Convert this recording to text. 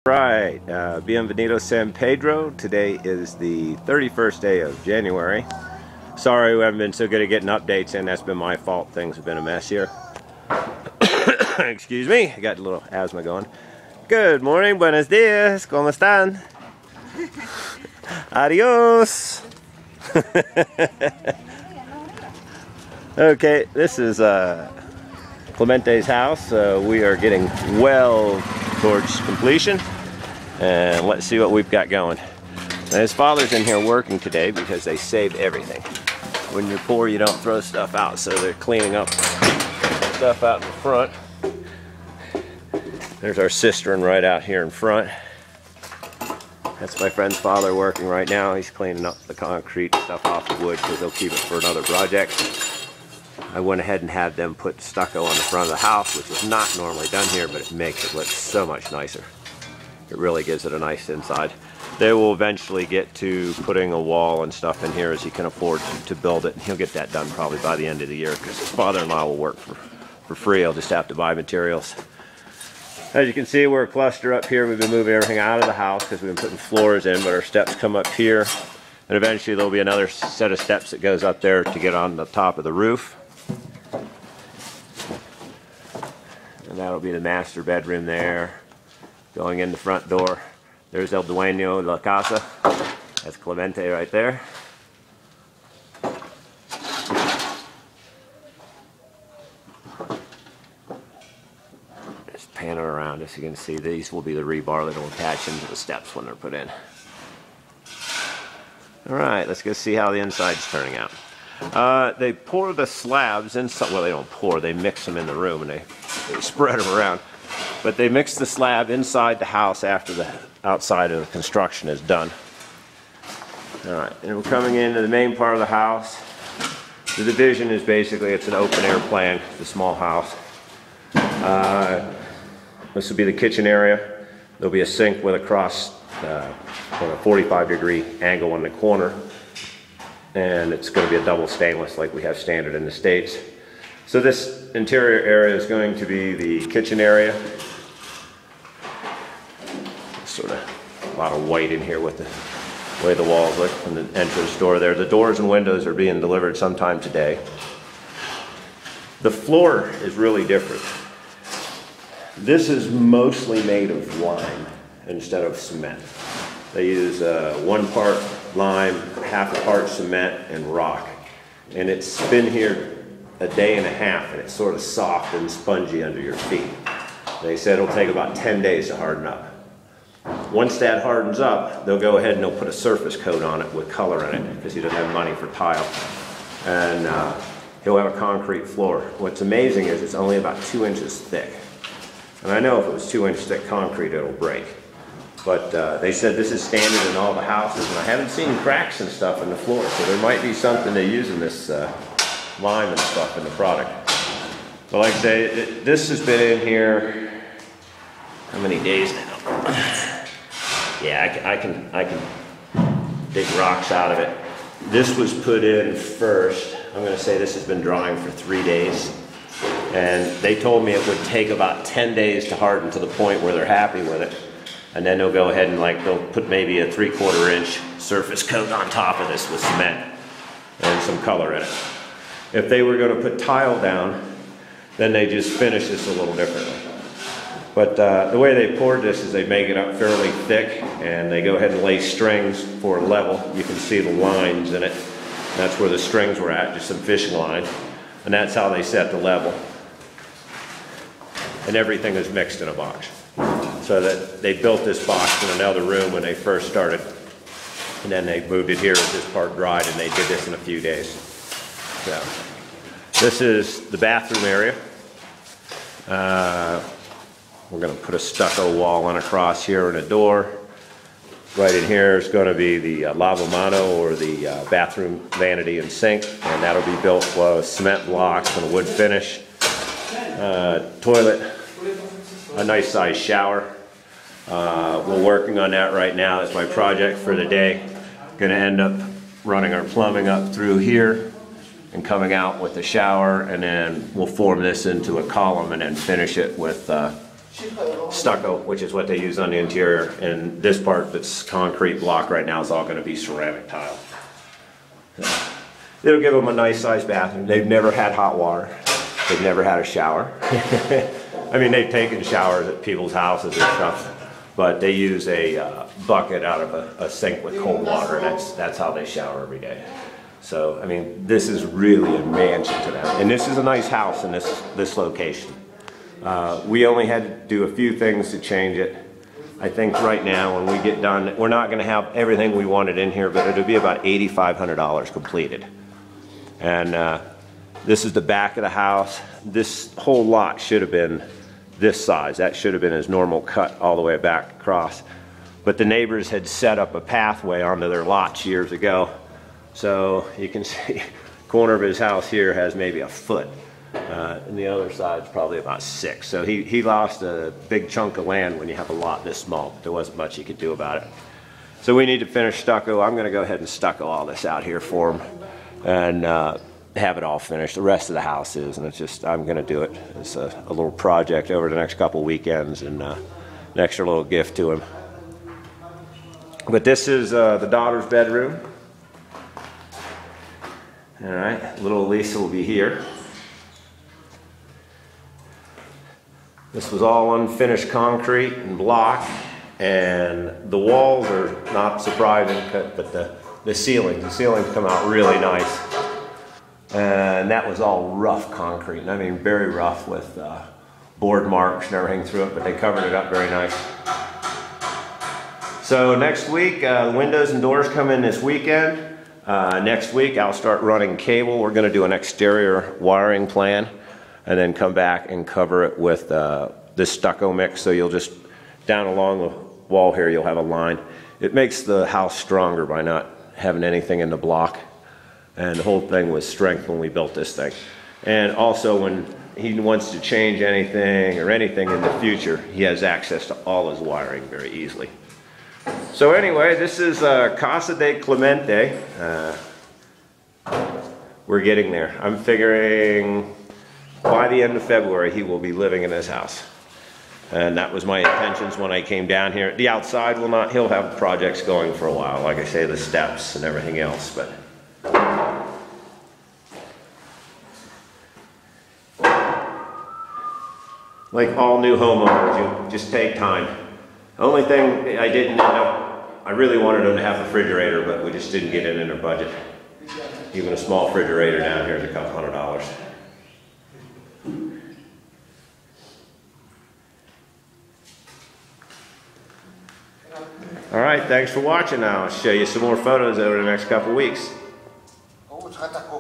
Right, bienvenido San Pedro. Today is the 31st day of January. Sorry we haven't been so good at getting updates in. That's been my fault. Things have been a mess here. Excuse me, I got a little asthma going. Good morning, buenos dias, ¿cómo están? Adios. Okay, this is Clemente's house. We are getting well towards completion, and let's see what we've got going. Now, his father's in here working today because they saved everything. When you're poor, you don't throw stuff out, so they're cleaning up stuff out in the front. There's our cistern right out here in front. That's my friend's father working right now. He's cleaning up the concrete stuff off the wood because they'll keep it for another project. I went ahead and had them put stucco on the front of the house, which is not normally done here, but it makes it look so much nicer. It really gives it a nice inside. They will eventually get to putting a wall and stuff in here as he can afford to build it. And he'll get that done probably by the end of the year because his father-in-law will work for free. He'll just have to buy materials. As you can see, we're a cluster up here. We've been moving everything out of the house because we've been putting floors in, but our steps come up here. And eventually there'll be another set of steps that goes up there to get on the top of the roof. And that'll be the master bedroom there. Going in the front door, there's El Dueño de la Casa. That's Clemente right there. Just panning around, as you can see, these will be the rebar that will attach into the steps when they're put in. Alright, let's go see how the inside's turning out. They pour the slabs inside. Well, they don't pour, they mix them in the room and they spread them around. But they mix the slab inside the house after the outside of the construction is done. Alright, and we're coming into the main part of the house. The division is basically, it's an open air plan, it's a small house. This will be the kitchen area. There'll be a sink with a cross, a 45-degree angle in the corner. And it's going to be a double stainless like we have standard in the States. So this interior area is going to be the kitchen area. Sort of a lot of white in here with the way the walls look, and the entrance door there. The doors and windows are being delivered sometime today. The floor is really different. This is mostly made of lime instead of cement. They use 1 part lime, half a part cement, and rock. And it's been here a day and a half, and it's sort of soft and spongy under your feet. They said it'll take about 10 days to harden up. Once that hardens up, they'll go ahead and they'll put a surface coat on it with color in it because he doesn't have money for tile. And he'll have a concrete floor. What's amazing is it's only about 2 inches thick. And I know if it was 2-inch thick concrete, it'll break. But they said this is standard in all the houses, and I haven't seen cracks and stuff in the floor, so there might be something they use in this lime and stuff in the product. But like I say, this has been in here, how many days now? Yeah, I can dig rocks out of it. This was put in first. I'm going to say this has been drying for 3 days. And they told me it would take about 10 days to harden to the point where they're happy with it. And then they'll go ahead and they'll put maybe a 3/4 inch surface coat on top of this with cement and some color in it. If they were going to put tile down, then they just finish this a little differently. But the way they poured this is they make it up fairly thick, and they go ahead and lay strings for a level. You can see the lines in it. That's where the strings were at, just some fishing line. And that's how they set the level. And everything is mixed in a box. So that they built this box in another room when they first started. And then they moved it here as this part dried, and they did this in a few days. So this is the bathroom area. We're going to put a stucco wall in across here and a door. Right in here is going to be the lavamano, or the bathroom vanity and sink, and that'll be built with cement blocks and a wood finish. Toilet, a nice sized shower. We're working on that right now. It's my project for the day. Going to end up running our plumbing up through here and coming out with the shower, and then we'll form this into a column and then finish it with stucco, which is what they use on the interior, and this part that's concrete block right now is all going to be ceramic tile. It'll give them a nice sized bathroom. They've never had hot water. They've never had a shower. I mean, they've taken showers at people's houses and stuff, but they use a bucket out of a sink with cold water, and that's how they shower every day. So, I mean, this is really a mansion to them. And this is a nice house in this location. We only had to do a few things to change it. I think right now when we get done, we're not going to have everything we wanted in here, but it'll be about $8,500 completed. And this is the back of the house. This whole lot should have been this size. That should have been his normal cut all the way back across. But the neighbors had set up a pathway onto their lots years ago. So you can see the corner of his house here has maybe a foot. And the other side's probably about 6. So he lost a big chunk of land when you have a lot this small. There wasn't much he could do about it. So we need to finish stucco. I'm going to go ahead and stucco all this out here for him and have it all finished. The rest of the house is, and it's just, I'm going to do it. It's a little project over the next couple weekends, and an extra little gift to him. But this is the daughter's bedroom. All right, little Lisa will be here. This was all unfinished concrete and block, and the walls are not surprising, but the ceilings come out really nice. And that was all rough concrete, and I mean very rough with board marks and everything through it, but they covered it up very nice. So next week, windows and doors come in this weekend. Next week I'll start running cable. We're going to do an exterior wiring plan and then come back and cover it with this stucco mix. So you'll just, down along the wall here, you'll have a line. It makes the house stronger by not having anything in the block. And the whole thing was strength when we built this thing. And also when he wants to change anything or anything in the future, he has access to all his wiring very easily. So anyway, this is Casa de Clemente. We're getting there. I'm figuring by the end of February he will be living in this house. And that was my intentions when I came down here. The outside will not, he'll have projects going for a while, like I say, the steps and everything else, but like all new homeowners, you just take time. The only thing I didn't end up, I really wanted them to have a refrigerator, but we just didn't get it in our budget. Even a small refrigerator down here is a couple $100. All right, thanks for watching now. I'll show you some more photos over the next couple weeks.